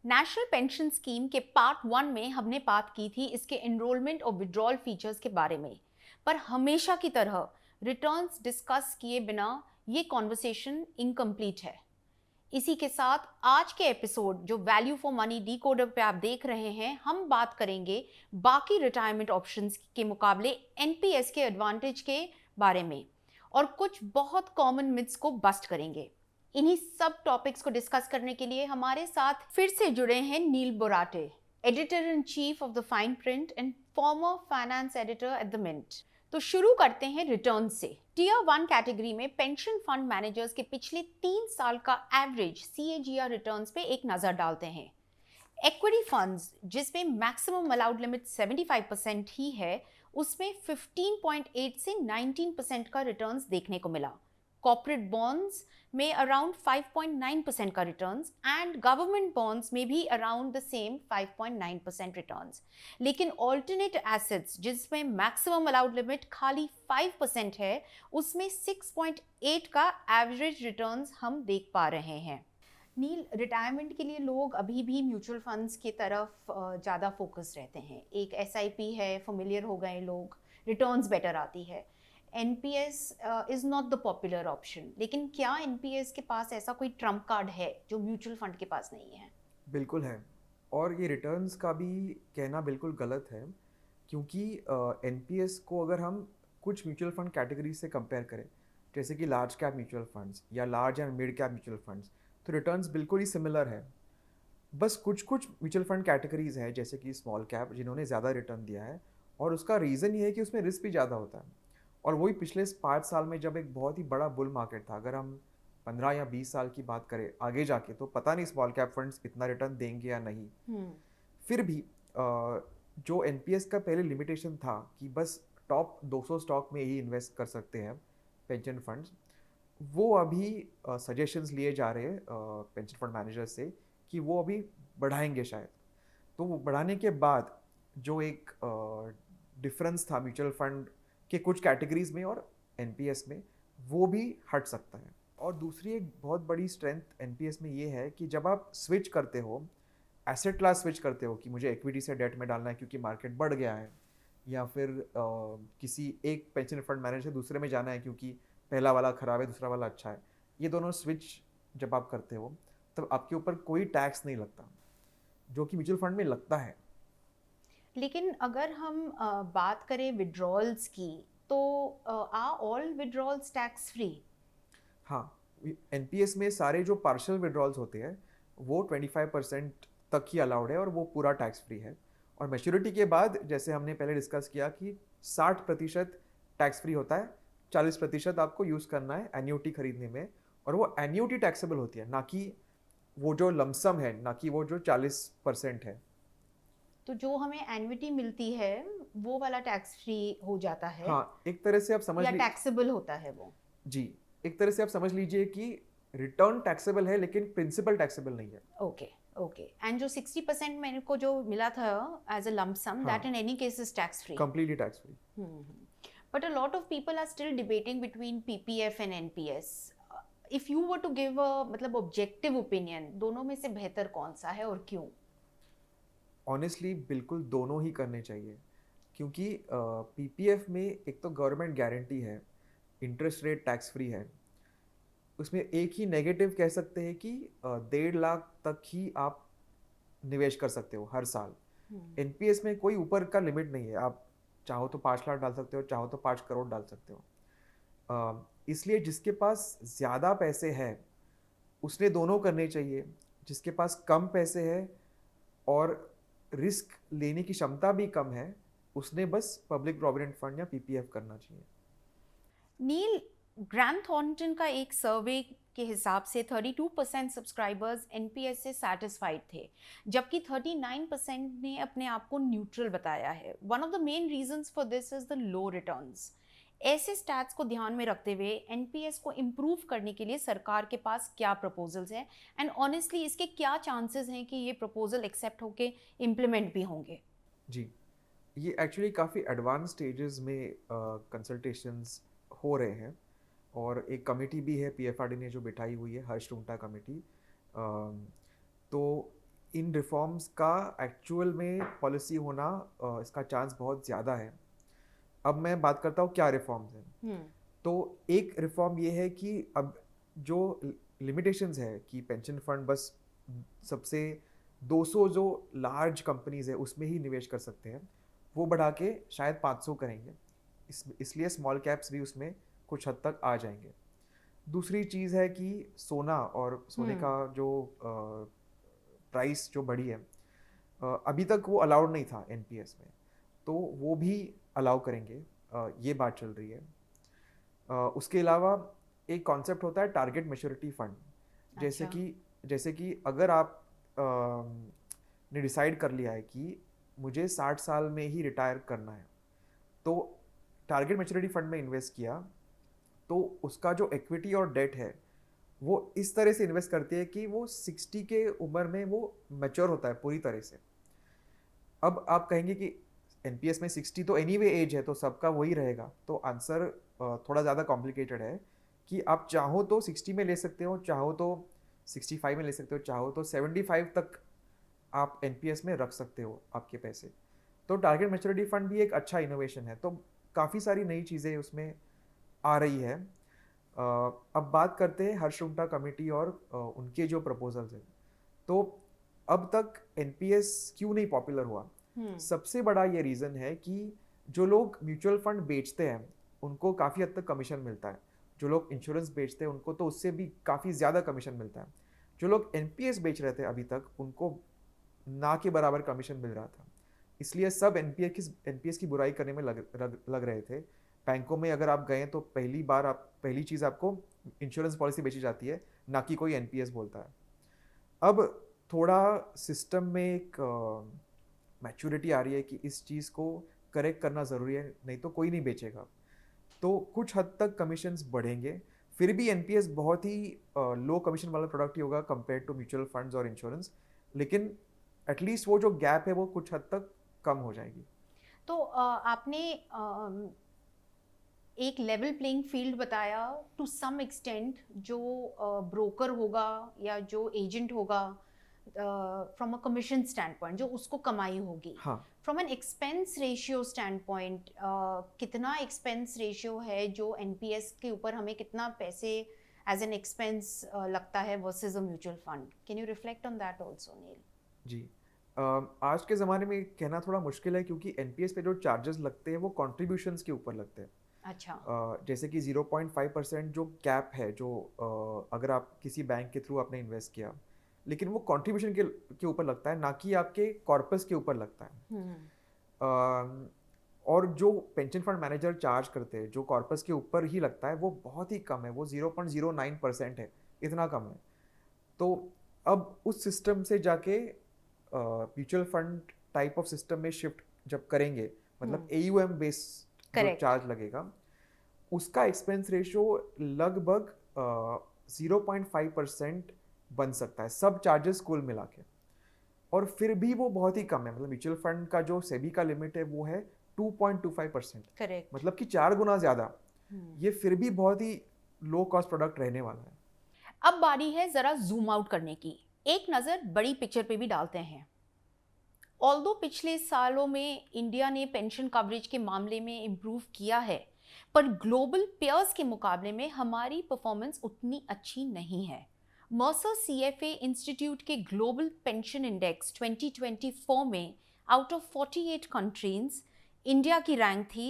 National pension scheme के part 1 में हमने बात की थी इसके एनरोलमेंट और विड्रॉल फीचर्स के बारे में। पर हमेशा की तरह रिटर्न्स डिस्कस किए बिना ये कॉन्वर्सेशन इनकम्प्लीट है। इसी के साथ आज के एपिसोड जो वैल्यू फॉर मनी डीकोडर पे आप देख रहे हैं, हम बात करेंगे बाकी रिटायरमेंट ऑप्शंस के मुकाबले एनपीएस के एडवांटेज के बारे में और कुछ बहुत कॉमन मिथ्स को बस्ट करेंगे। इन्हीं सब टॉपिक्स को डिस्कस करने के लिए हमारे साथ फिर से जुड़े हैं Neil Borate, editor in chief of the fine print and former finance editor at the Mint. तो शुरू करते हैं रिटर्न से। टियर 1 कैटेगरी में पेंशन फंड मैनेजर्स के पिछले 3 साल का एवरेज सीएजीआर रिटर्न्स पे एक नजर डालते हैं। इक्विटी फंड्स जिसमें मैक्सिमम अलाउड लिमिट 75% ही है, उसमें 15.8 से 19% का रिटर्न्स देखने को मिला। कॉर्पोरेट बॉन्ड्स में अराउंड 5.9% का रिटर्न्स एंड गवर्नमेंट बॉन्ड्स में भी अराउंड द सेम 5.9% रिटर्न्स। लेकिन ऑल्टरनेट एसेट्स जिसमें मैक्सिमम अलाउड लिमिट खाली 5% है, उसमें 6.8 का एवरेज रिटर्न्स हम देख पा रहे हैं। नील, रिटायरमेंट के लिए लोग अभी भी म्यूचुअल फंड्स की तरफ ज़्यादा फोकस रहते हैं। एक एसआईपी है, फेमिलियर हो गए लोग, रिटर्न्स बेटर आती है। NPS is not the popular option, लेकिन क्या एनपीएस के पास ऐसा कोई ट्रम्प कार्ड है जो म्यूचुअल फंड के पास नहीं है? बिल्कुल है। और ये रिटर्न्स का भी कहना बिल्कुल गलत है, क्योंकि एनपीएस को अगर हम कुछ म्यूचुअल फंड कैटेगरी से कंपेयर करें, जैसे कि लार्ज कैप म्यूचुअल फंड्स या large and mid cap mutual funds, तो रिटर्न्स बिल्कुल ही सिमिलर है। बस कुछ कुछ म्यूचुअल फंड कैटेगरीज हैं जैसे कि स्मॉल कैप जिन्होंने ज़्यादा रिटर्न दिया है, और उसका रीज़न ये है कि उसमें रिस्क भी ज़्यादा होता है। और वही पिछले 5 साल में जब एक बहुत ही बड़ा बुल मार्केट था, अगर हम 15 या 20 साल की बात करें आगे जाके, तो पता नहीं स्मॉल कैप फंड्स इतना रिटर्न देंगे या नहीं। फिर भी जो एनपीएस का पहले लिमिटेशन था कि बस टॉप 200 स्टॉक में ही इन्वेस्ट कर सकते हैं पेंशन फंड्स, वो अभी सजेशंस लिए जा रहे हैं पेंशन फंड मैनेजर से कि वो अभी बढ़ाएंगे शायद। तो वो बढ़ाने के बाद जो एक डिफरेंस था म्यूचुअल फंड के कुछ कैटेगरीज में और एनपीएस में, वो भी हट सकता है। और दूसरी एक बहुत बड़ी स्ट्रेंथ एनपीएस में ये है कि जब आप स्विच करते हो, एसेट क्लास स्विच करते हो कि मुझे इक्विटी से डेट में डालना है क्योंकि मार्केट बढ़ गया है, या फिर किसी एक पेंशन फंड मैनेजर से दूसरे में जाना है क्योंकि पहला वाला खराब है दूसरा वाला अच्छा है, ये दोनों स्विच जब आप करते हो तब आपके ऊपर कोई टैक्स नहीं लगता, जो कि म्यूचुअल फंड में लगता है। लेकिन अगर हम बात करें विड्रॉल्स की, तो are all withdrawals tax free? हाँ, एनपीएस में सारे जो पार्शियल विड्रॉल्स होते हैं वो 25% तक ही अलाउड है और वो पूरा टैक्स फ्री है। और मैच्योरिटी के बाद जैसे हमने पहले डिस्कस किया कि 60% टैक्स फ्री होता है, 40% आपको यूज़ करना है एन्यूटी खरीदने में, और वो एन्यूटी टैक्सेबल होती है, ना कि वो जो लमसम है, ना कि वो जो 40% है। तो जो हमें एन्युटी मिलती है वो वाला टैक्स फ्री हो जाता है, हाँ, एक तरह से आप समझ या टैक्सेबल होता है वो? जी, एक तरह से आप समझ लीजिए कि रिटर्न टैक्सेबल है लेकिन प्रिंसिपल टैक्सेबल नहीं है। Okay, okay. एंड जो 60% मेरे को जो मिला था as a lump sum, that in any case is tax free? Completely tax free. But a lot of people are still debating between PPF and NPS. If you were to give a मतलब objective opinion, दोनों में से बेहतर कौन सा है और क्यों? ऑनेस्टली बिल्कुल दोनों ही करने चाहिए, क्योंकि पीपीएफ में एक तो गवर्नमेंट गारंटी है, इंटरेस्ट रेट टैक्स फ्री है। उसमें एक ही नेगेटिव कह सकते हैं कि 1.5 लाख तक ही आप निवेश कर सकते हो हर साल। एनपीएस में कोई ऊपर का लिमिट नहीं है, आप चाहो तो 5 लाख डाल सकते हो, चाहो तो 5 करोड़ डाल सकते हो। इसलिए जिसके पास ज़्यादा पैसे हैं उसने दोनों करने चाहिए। जिसके पास कम पैसे हैं और रिस्क लेने की क्षमता भी कम है, उसने बस पब्लिक प्रोविडेंट फंड या पीपीएफ करना चाहिए। नील, ग्रांट थॉर्नटन का एक सर्वे के हिसाब से 32% सब्सक्राइबर्स एनपीएस से सेटिस्फाइड थे, जबकि 39% ने अपने आप को न्यूट्रल बताया है। One of the main reasons for this is the low returns. ऐसे स्टैट्स को ध्यान में रखते हुए एनपीएस को इम्प्रूव करने के लिए सरकार के पास क्या प्रपोजल्स हैं, एंड ऑनेस्टली इसके क्या चांसेस हैं कि ये प्रपोजल एक्सेप्ट होके इम्प्लीमेंट भी होंगे? जी, ये एक्चुअली काफ़ी एडवांस स्टेजेस में कंसल्टेशंस हो रहे हैं, और एक कमेटी भी है पीएफआरडी ने जो बिठाई हुई है, हर्ष टूंटा कमेटी। तो इन रिफॉर्म्स का एक्चुअल में पॉलिसी होना इसका चांस बहुत ज़्यादा है। अब मैं बात करता हूँ क्या रिफॉर्म्स हैं। तो एक रिफॉर्म ये है कि अब जो लिमिटेशंस है कि पेंशन फंड बस सबसे 200 जो लार्ज कंपनीज है उसमें ही निवेश कर सकते हैं, वो बढ़ा के शायद 500 करेंगे। इसलिए स्मॉल कैप्स भी उसमें कुछ हद तक आ जाएंगे। दूसरी चीज़ है कि सोना और सोने का जो प्राइस जो बढ़ी है, अभी तक वो अलाउड नहीं था एनपीएस में, तो वो भी अलाउ करेंगे। ये बात चल रही है। उसके अलावा एक कॉन्सेप्ट होता है टारगेट मैच्योरिटी फंड। जैसे अच्छा। कि अगर आप ने डिसाइड कर लिया है कि मुझे 60 साल में ही रिटायर करना है, तो टारगेट मैच्योरिटी फंड में इन्वेस्ट किया, तो उसका जो इक्विटी और डेट है वो इस तरह से इन्वेस्ट करती है कि वो 60 के उम्र में वो मैच्योर होता है पूरी तरह से। अब आप कहेंगे कि एनपीएस में 60 तो एनीवे एज है, तो सबका वही रहेगा। तो आंसर थोड़ा ज़्यादा कॉम्प्लिकेटेड है कि आप चाहो तो 60 में ले सकते हो, चाहो तो 65 में ले सकते हो, चाहो तो 75 तक आप एनपीएस में रख सकते हो आपके पैसे। तो टारगेट मैच्योरिटी फंड भी एक अच्छा इनोवेशन है। तो काफ़ी सारी नई चीज़ें उसमें आ रही है। अब बात करते हैं हर्ष रुंगटा कमेटी और उनके जो प्रपोजल्स हैं। तो अब तक एनपीएस क्यों नहीं पॉपुलर हुआ? सबसे बड़ा ये रीज़न है कि जो लोग म्यूचुअल फंड बेचते हैं उनको काफ़ी हद तक कमीशन मिलता है। जो लोग इंश्योरेंस बेचते हैं उनको तो उससे भी काफ़ी ज़्यादा कमीशन मिलता है। जो लोग एनपीएस बेच रहे थे अभी तक उनको ना के बराबर कमीशन मिल रहा था। इसलिए सब एनपीएस की बुराई करने में लग रहे थे। बैंकों में अगर आप गए तो पहली चीज़ आपको इंश्योरेंस पॉलिसी बेची जाती है, ना कि कोई एनपीएस बोलता है। अब थोड़ा सिस्टम में एक मैच्योरिटी आ रही है कि इस चीज़ को करेक्ट करना ज़रूरी है, नहीं तो कोई नहीं बेचेगा। तो कुछ हद तक कमीशंस बढ़ेंगे। फिर भी एनपीएस बहुत ही लो कमीशन वाला प्रोडक्ट ही होगा कंपेयर टू म्यूचुअल फंड्स और इंश्योरेंस, लेकिन एटलीस्ट वो जो गैप है वो कुछ हद तक कम हो जाएगी। तो आपने एक लेवल प्लेइंग फील्ड बताया टू सम एक्सटेंट। जो ब्रोकर होगा या जो एजेंट होगा, from a commission stand point जो उसको कमाई होगी, हाँ, from an expense ratio stand point कितना एक्सपेंस रेशियो है जो एनपीएस के ऊपर हमें कितना पैसे एज एन एक्सपेंस लगता है versus a mutual fund? Can you reflect on that also, Neil? जी। आज के ज़माने में कहना थोड़ा मुश्किल है क्योंकि एनपीएस पे जो चार्जेस लगते हैं वो कॉन्ट्रीब्यूशंस के ऊपर लगते हैं। अच्छा। जैसे कि 0.5% जो कैप है, जो अगर आप किसी बैंक के थ्रू आपने इन्वेस्ट किया, लेकिन वो कंट्रीब्यूशन के ऊपर लगता है, ना कि आपके कॉर्पस के ऊपर लगता है। और जो पेंशन फंड मैनेजर चार्ज करते हैं जो कॉर्पस के ऊपर ही लगता है वो बहुत ही कम है, वो 0.09% है, इतना कम है। तो अब उस सिस्टम से जाके mutual fund type of system में शिफ्ट जब करेंगे, मतलब एयूएम बेस्ड जो करेक्ट। चार्ज लगेगा उसका एक्सपेंस रेशियो लगभग 0.5% बन सकता है, सब चार्जेस कुल मिला के। और फिर भी वो बहुत ही कम है। मतलब म्यूचुअल फंड का जो सेबी का लिमिट है वो है 2.25%, करेक्ट। मतलब कि 4 गुना ज़्यादा। ये फिर भी बहुत ही लो कॉस्ट प्रोडक्ट रहने वाला है। अब बारी है जरा जूम आउट करने की, एक नजर बड़ी पिक्चर पे भी डालते हैं। ऑल्दो पिछले सालों में इंडिया ने पेंशन कवरेज के मामले में इम्प्रूव किया है, पर ग्लोबल पेयर्स के मुकाबले में हमारी परफॉर्मेंस उतनी अच्छी नहीं है। मर्सर सीएफए इंस्टीट्यूट के ग्लोबल पेंशन इंडेक्स 2024 में आउट ऑफ 48 कंट्रीज इंडिया की रैंक थी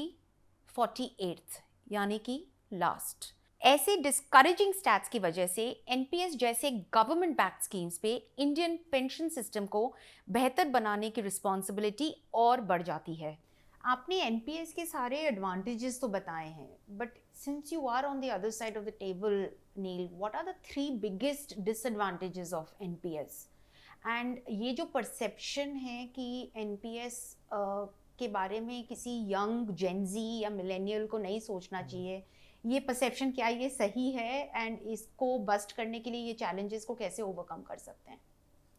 48th, यानी कि लास्ट। ऐसे डिस्करेजिंग स्टैट्स की वजह से एनपीएस जैसे गवर्नमेंट बैक्ड स्कीम्स पे इंडियन पेंशन सिस्टम को बेहतर बनाने की रिस्पॉन्सिबिलिटी और बढ़ जाती है। आपने एनपीएस के सारे एडवांटेजेस तो बताए हैं, but since you are on the other side of the table, Neel, what are the 3 biggest disadvantages of NPS? And ये जो परसेप्शन है कि एनपीएस के बारे में किसी यंग जेनजी या मिलेनियल को नहीं सोचना चाहिए, ये परसेप्शन क्या ये सही है? एंड इसको बस्ट करने के लिए ये चैलेंजेस को कैसे ओवरकम कर सकते हैं?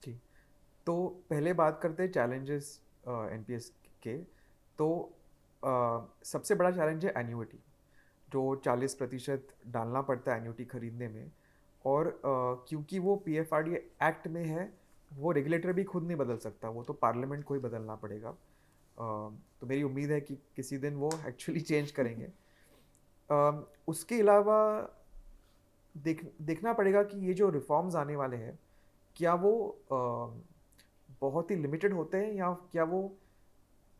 जी, तो पहले बात करते हैं चैलेंजेस एनपीएस के। तो सबसे बड़ा चैलेंज है एन्युटी, जो 40% डालना पड़ता है एन्युटी खरीदने में। और क्योंकि वो पीएफआरडी एक्ट में है, वो रेगुलेटर भी खुद नहीं बदल सकता, वो तो पार्लियामेंट को ही बदलना पड़ेगा। तो मेरी उम्मीद है कि किसी दिन वो एक्चुअली चेंज करेंगे। उसके अलावा देखना पड़ेगा कि ये जो रिफॉर्म्स आने वाले हैं, क्या वो बहुत ही लिमिटेड होते हैं या क्या वो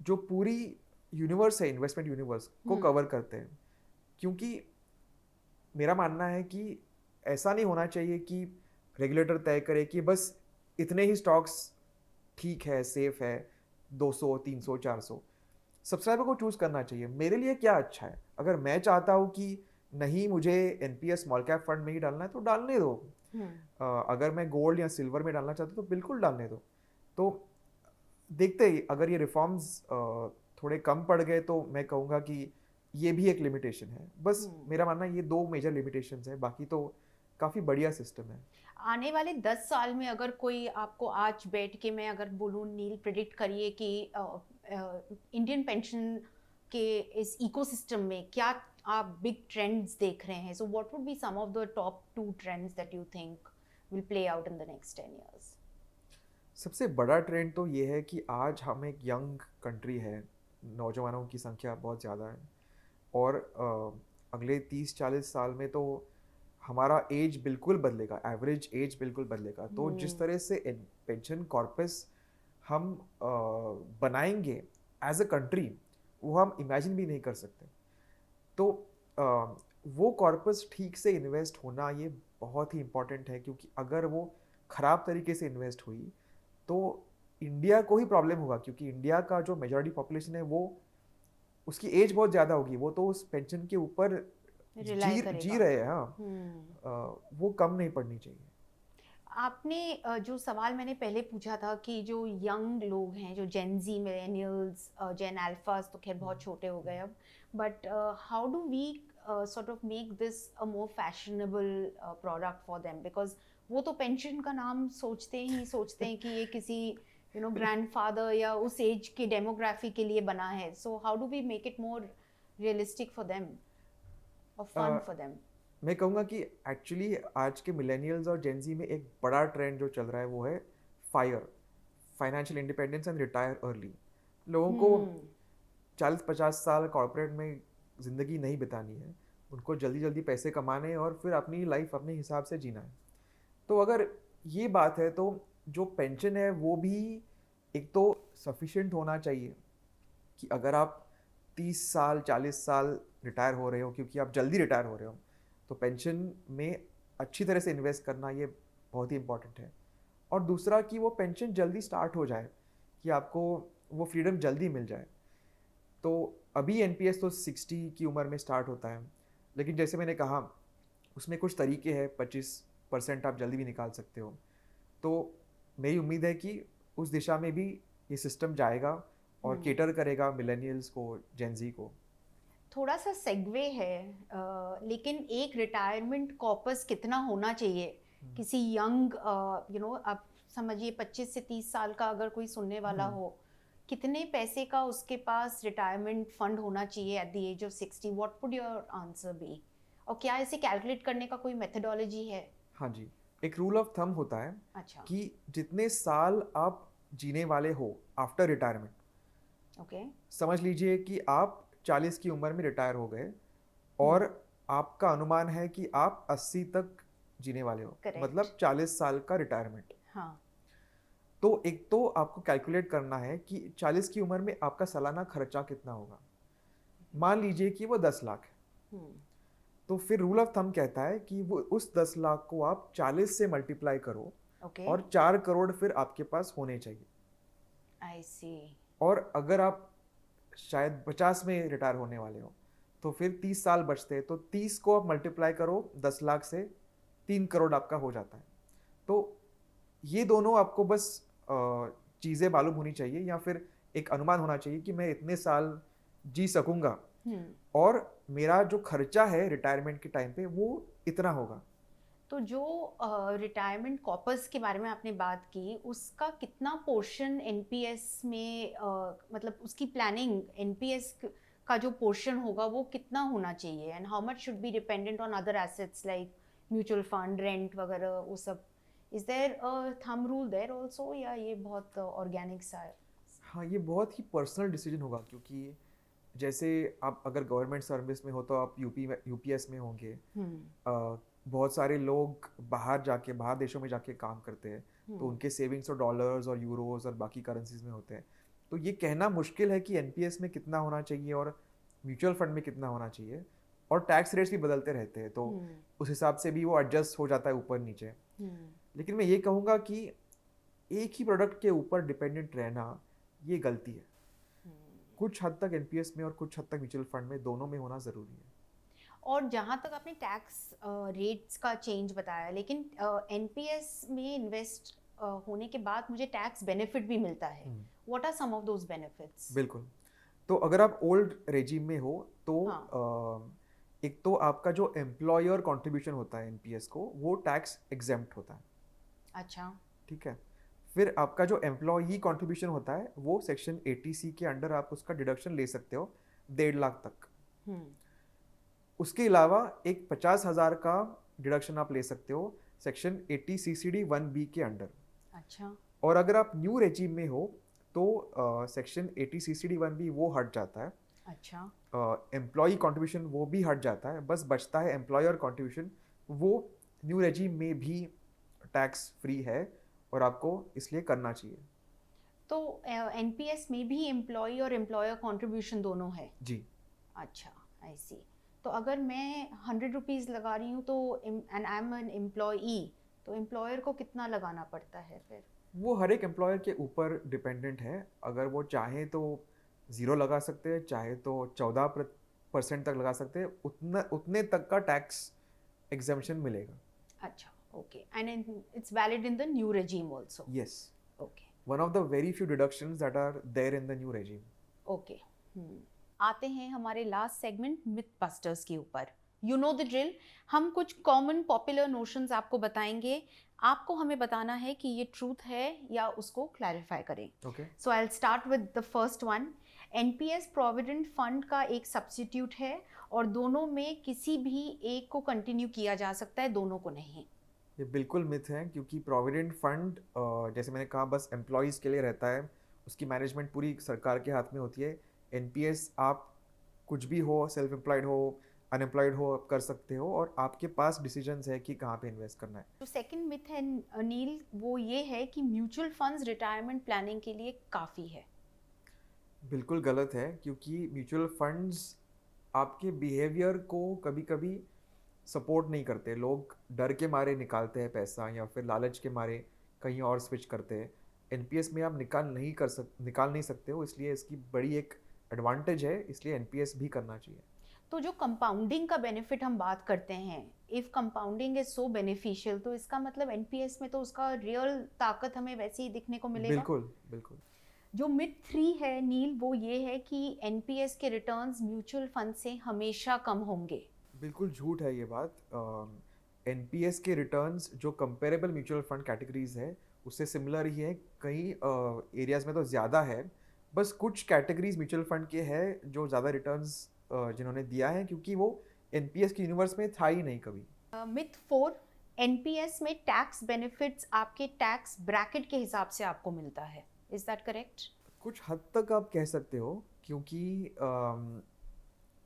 जो पूरी यूनिवर्स है, इन्वेस्टमेंट यूनिवर्स को कवर करते हैं। क्योंकि मेरा मानना है कि ऐसा नहीं होना चाहिए कि रेगुलेटर तय करे कि बस इतने ही स्टॉक्स ठीक है, सेफ है, 200, 300, 400। सब्सक्राइबर को चूज करना चाहिए मेरे लिए क्या अच्छा है। अगर मैं चाहता हूँ कि नहीं, मुझे एनपीएस स्मॉल कैप फंड में ही डालना है तो डालने दो। अगर मैं गोल्ड या सिल्वर में डालना चाहता हूँ तो बिल्कुल डालने दो। तो देखते ही अगर ये रिफॉर्म्स थोड़े कम पड़ गए तो मैं कहूँगा कि ये भी एक लिमिटेशन है। बस मेरा मानना है ये 2 मेजर लिमिटेशंस है, बाकी तो काफ़ी बढ़िया सिस्टम है। आने वाले 10 साल में अगर कोई आपको आज बैठ के मैं अगर बोलूँ नील, प्रिडिक्ट करिए कि इंडियन पेंशन के इस इकोसिस्टम में क्या आप बिग ट्रेंड्स देख रहे हैं, so what would be some of the top 2 trends that you think will play out in the next 10 years? सबसे बड़ा ट्रेंड तो ये है कि आज हम एक यंग कंट्री है, नौजवानों की संख्या बहुत ज़्यादा है, और अगले 30-40 साल में तो हमारा एज बिल्कुल बदलेगा, एवरेज एज बिल्कुल बदलेगा। तो जिस तरह से पेंशन कॉर्पस हम बनाएंगे एज अ कंट्री, वो हम इमेजिन भी नहीं कर सकते। तो वो कॉर्पस ठीक से इन्वेस्ट होना ये बहुत ही इम्पोर्टेंट है, क्योंकि अगर वो ख़राब तरीके से इन्वेस्ट हुई तो इंडिया को ही प्रॉब्लम होगा, क्योंकि इंडिया का जो मेजॉरिटी पॉपुलेशन है वो, उसकी एज बहुत ज़्यादा होगी, वो तो उस पेंशन के ऊपर जी रहे हैं। हाँ, वो कम नहीं पड़नी चाहिए। आपने जो सवाल मैंने पहले पूछा था कि जो यंग लोग हैं, जो जेन जी, मिलेनियल्स, जेन अल्फास तो खैर बहुत छोटे हो गए अब, but how do we sort of make this a more fashionable product for them, because वो तो पेंशन का नाम सोचते हैं कि ये किसी ग्रैंडफादर या उस एज के डेमोग्राफी के लिए बना है। So how do we make it more realistic for them और फन फॉर देम? मैं कहूँगा कि एक्चुअली आज के मिलेनियल्स और जेनजी में एक बड़ा ट्रेंड जो चल रहा है वो है financial independence and retire early. लोगों को 40-50 साल कॉर्पोरेट में ज़िंदगी नहीं बितानी है, उनको जल्दी जल्दी पैसे कमाने और फिर अपनी लाइफ अपने हिसाब से जीना है। तो अगर ये बात है तो जो पेंशन है वो भी एक तो सफिशिएंट होना चाहिए कि अगर आप 30 साल 40 साल रिटायर हो रहे हो, क्योंकि आप जल्दी रिटायर हो रहे हो, तो पेंशन में अच्छी तरह से इन्वेस्ट करना ये बहुत ही इम्पोर्टेंट है। और दूसरा कि वो पेंशन जल्दी स्टार्ट हो जाए, कि आपको वो फ्रीडम जल्दी मिल जाए। तो अभी एनपीएस तो 60 की उम्र में स्टार्ट होता है, लेकिन जैसे मैंने कहा उसमें कुछ तरीके हैं, 25% आप जल्दी भी निकाल सकते हो। तो मेरी उम्मीद है कि उस दिशा में भी ये सिस्टम जाएगा और केटर करेगा मिलेनियल्स को, जेनजी को। थोड़ा सा सेगवे है, लेकिन एक रिटायरमेंट कॉर्पस कितना होना चाहिए किसी यंग, आप समझिए 25 से 30 साल का अगर कोई सुनने वाला हो, कितने पैसे का उसके पास रिटायरमेंट फंड होना चाहिए at the age of 60? What would your answer be? और क्या इसे कैलकुलेट करने का कोई मेथोडोलॉजी है? हाँ जी, एक रूल ऑफ थंब होता है। अच्छा। कि जितने साल आप जीने वाले हो आफ्टर रिटायरमेंट, समझ लीजिए कि आप 40 की उम्र में रिटायर हो गए और आपका अनुमान है कि आप 80 तक जीने वाले हो, मतलब 40 साल का रिटायरमेंट। हाँ। तो एक तो आपको कैलकुलेट करना है कि 40 की उम्र में आपका सालाना खर्चा कितना होगा। मान लीजिए कि वो 10 लाख है, तो फिर रूल ऑफ थंब कहता है कि वो उस 10 लाख को आप 40 से मल्टीप्लाई करो, और 4 करोड़ फिर आपके पास होने चाहिए। आई सी। और अगर आप शायद 50 में रिटायर होने वाले हो तो फिर 30 साल बचते हैं, तो 30 को आप मल्टीप्लाई करो 10 लाख से, 3 करोड़ आपका हो जाता है। तो ये दोनों आपको बस चीज़ें मालूम होनी चाहिए, या फिर एक अनुमान होना चाहिए कि मैं इतने साल जी सकूंगा और मेरा जो खर्चा है रिटायरमेंट के टाइम पे वो इतना होगा। तो जो रिटायरमेंट कॉर्पस के बारे में आपने बात की, उसका कितना पोर्शन एनपीएस में, मतलब उसकी प्लानिंग एनपीएस का जो पोर्शन होगा वो कितना होना चाहिए, and how much should be dependent on other assets like mutual fund, rent वगैरह, वो सब? Is there a thumb rule there also, या ये बहुत ऑर्गेनिक सा है? हाँ, ये बहुत ही पर्सनल डिसीजन होगा, क्योंकि जैसे आप अगर गवर्नमेंट सर्विस में हो तो आप यूपीएस में होंगे। बहुत सारे लोग बाहर देशों में जाके काम करते हैं, तो उनके सेविंग्स और डॉलर्स और यूरोस और बाकी करेंसीज में होते हैं। तो ये कहना मुश्किल है कि एनपीएस में कितना होना चाहिए और म्यूचुअल फंड में कितना होना चाहिए, और टैक्स रेट्स भी बदलते रहते हैं, तो उस हिसाब से भी वो एडजस्ट हो जाता है ऊपर नीचे। लेकिन मैं ये कहूँगा कि एक ही प्रोडक्ट के ऊपर डिपेंडेंट रहना ये गलती है। कुछ हद तक एनपीएस में और कुछ हद तक म्यूचुअल फंड में, दोनों में होना ज़रूरी है। और जहाँ तक आपने टैक्स रेट्स का चेंज बताया, लेकिन एनपीएस में इन्वेस्ट होने के बाद मुझे टैक्स बेनिफिट भी मिलता है। What are some of those benefits? बिल्कुल। तो अगर आप ओल्ड रेजिम में हो तो हाँ। एक तो आपका जो एम्प्लॉयर कंट्रीब्यूशन होता है एनपीएस को, वो टैक्स एग्जेम्प्ट होता है। अच्छा। ठीक है। फिर आपका जो एम्प्लॉई कंट्रीब्यूशन होता है वो सेक्शन 80C के अंडर आप उसका डिडक्शन ले सकते हो 1.5 लाख तक। उसके अलावा एक 50,000 का डिडक्शन आप ले सकते हो सेक्शन 80 CCD 1B के अंडर। अच्छा। और अगर आप न्यू रेजिम में हो तो सेक्शन 80 CCD 1B वो हट जाता है। अच्छा। एम्प्लॉई कंट्रीब्यूशन वो भी हट जाता है, बस बचता है एम्प्लॉयर कंट्रीब्यूशन। वो न्यू रेजिम में भी टैक्स फ्री है और आपको इसलिए करना चाहिए। तो एनपीएस में भी एम्प्लॉय और एम्प्लॉयर कंट्रीब्यूशन दोनों है? जी। अच्छा, आई सी। तो अगर मैं 100 रुपीज़ लगा रही हूँ तो and I am an employee, तो एम्प्लॉयर को कितना लगाना पड़ता है फिर? वो हर एक एम्प्लॉयर के ऊपर डिपेंडेंट है। अगर वो चाहे तो 0 लगा सकते हैं, चाहे तो 14% तक लगा सकते हैं। उतने तक का टैक्स एग्जेम्पशन मिलेगा। अच्छा, okay. And it's valid in the new regime also? Yes. Okay. One of the very few deductions that are there in the new regime. Okay. आते हैं हमारे लास्ट सेगमेंट मिथ बस्टर्स के ऊपर। You know the drill. हम कुछ common popular notions आपको बताएंगे, आपको हमें बताना है कि ये ट्रूथ है या उसको क्लैरिफाई करें। Okay. So I will start with the first one. NPS provident fund का एक सब्स्टिट्यूट है और दोनों में किसी भी एक को कंटिन्यू किया जा सकता है, दोनों को नहीं। ये बिल्कुल मिथ है, क्योंकि प्रोविडेंट फंड जैसे मैंने कहा बस एम्प्लॉयज़ के लिए रहता है, उसकी मैनेजमेंट पूरी सरकार के हाथ में होती है। एनपीएस आप कुछ भी हो, सेल्फ एम्प्लॉयड हो, अनएम्प्लॉयड हो, आप कर सकते हो, और आपके पास डिसीजंस है कि कहाँ पे इन्वेस्ट करना है। तो सेकंड मिथ है अनिल, वो ये है कि म्यूचुअल फंड्स रिटायरमेंट प्लानिंग के लिए काफ़ी है। बिल्कुल गलत है, क्योंकि म्यूचुअल फंड्स आपके बिहेवियर को कभी कभी सपोर्ट नहीं करते। लोग डर के मारे निकालते हैं पैसा, या फिर लालच के मारे कहीं और स्विच करते हैं। एनपीएस में आप निकाल नहीं सकते हो, इसलिए इसकी बड़ी एक एडवांटेज है, इसलिए एनपीएस भी करना चाहिए। तो जो कंपाउंडिंग का बेनिफिट हम बात करते हैं, if compounding is so beneficial, तो इसका मतलब एनपीएस में तो उसका रियल ताकत हमें वैसे ही दिखने को मिलेगा। बिल्कुल बिल्कुल। जो मिथ 3 है नील, वो ये है कि एनपीएस के रिटर्न्स म्यूचुअल फंड से हमेशा कम होंगे। बिल्कुल झूठ है ये बात। एनपीएस के रिटर्न्स जो कंपेरेबल म्यूचुअल फंड कैटेगरीज है उससे सिमिलर ही है, कई एरियाज में तो ज़्यादा है। बस कुछ कैटेगरीज म्यूचुअल फंड के हैं जो ज़्यादा रिटर्न्स जिन्होंने दिया है, क्योंकि वो एनपीएस के यूनिवर्स में था ही नहीं कभी। मिथ 4, एनपीएस में टैक्स बेनिफिट्स आपके टैक्स ब्रैकेट के हिसाब से आपको मिलता है। Is that correct? कुछ हद तक आप कह सकते हो, क्योंकि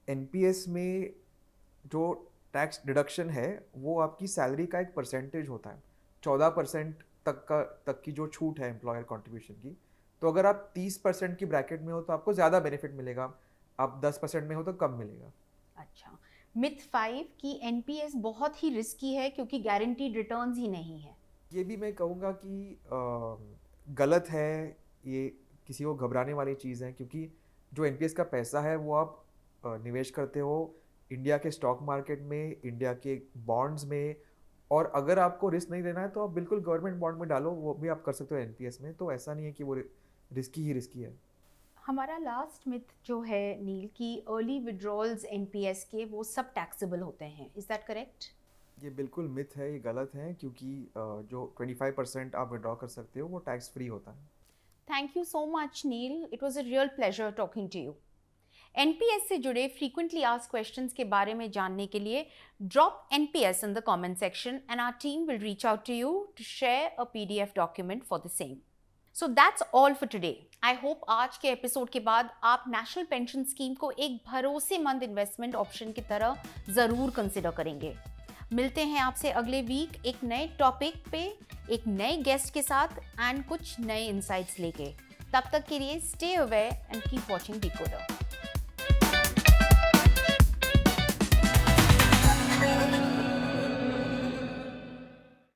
एनपीएस में जो टैक्स डिडक्शन है वो आपकी सैलरी का एक परसेंटेज होता है। 14% तक की जो छूट है एम्प्लॉयर कंट्रीब्यूशन की। तो अगर आप 30% की ब्रैकेट में हो तो आपको ज़्यादा बेनिफिट मिलेगा, आप 10% में हो तो कम मिलेगा। अच्छा। मिथ 5 कि एनपीएस बहुत ही रिस्की है क्योंकि गारंटीड रिटर्न्स ही नहीं है। ये भी मैं कहूँगा कि गलत है। ये किसी को घबराने वाली चीज़ है, क्योंकि जो एनपीएस का पैसा है वो आप निवेश करते हो इंडिया के स्टॉक मार्केट में, इंडिया के बॉन्ड्स में, और अगर आपको रिस्क नहीं लेना है तो आप बिल्कुल गवर्नमेंट बॉन्ड में डालो, वो भी आप कर सकते हो एनपीएस में। तो ऐसा नहीं है कि वो रिस्की ही रिस्की है। हमारा लास्ट मिथ जो है नील की अर्ली विड्रॉल्स एनपीएस के वो सब टैक्सेबल होते हैं। Is that correct? ये बिल्कुल मिथ है, ये गलत है, क्योंकि जो 25% आप विड्रॉ कर सकते हो वो टैक्स फ्री होता है। Thank you so much Neel, it was a real pleasure talking to you. NPS से जुड़े फ्रीक्वेंटली आस्क्ड क्वेश्चंस के बारे में जानने के लिए drop NPS in the comment section and our team will reach out to you to share a PDF document for the same. So that's all for today. I hope आज के episode के बाद आप नेशनल पेंशन स्कीम को एक भरोसेमंद investment option की तरह ज़रूर कंसिडर करेंगे. मिलते हैं आपसे अगले वीक एक नए टॉपिक पे, एक नए गेस्ट के साथ एंड कुछ नए इंसाइट्स लेके. तब तक के लिए stay aware and keep watching decoder.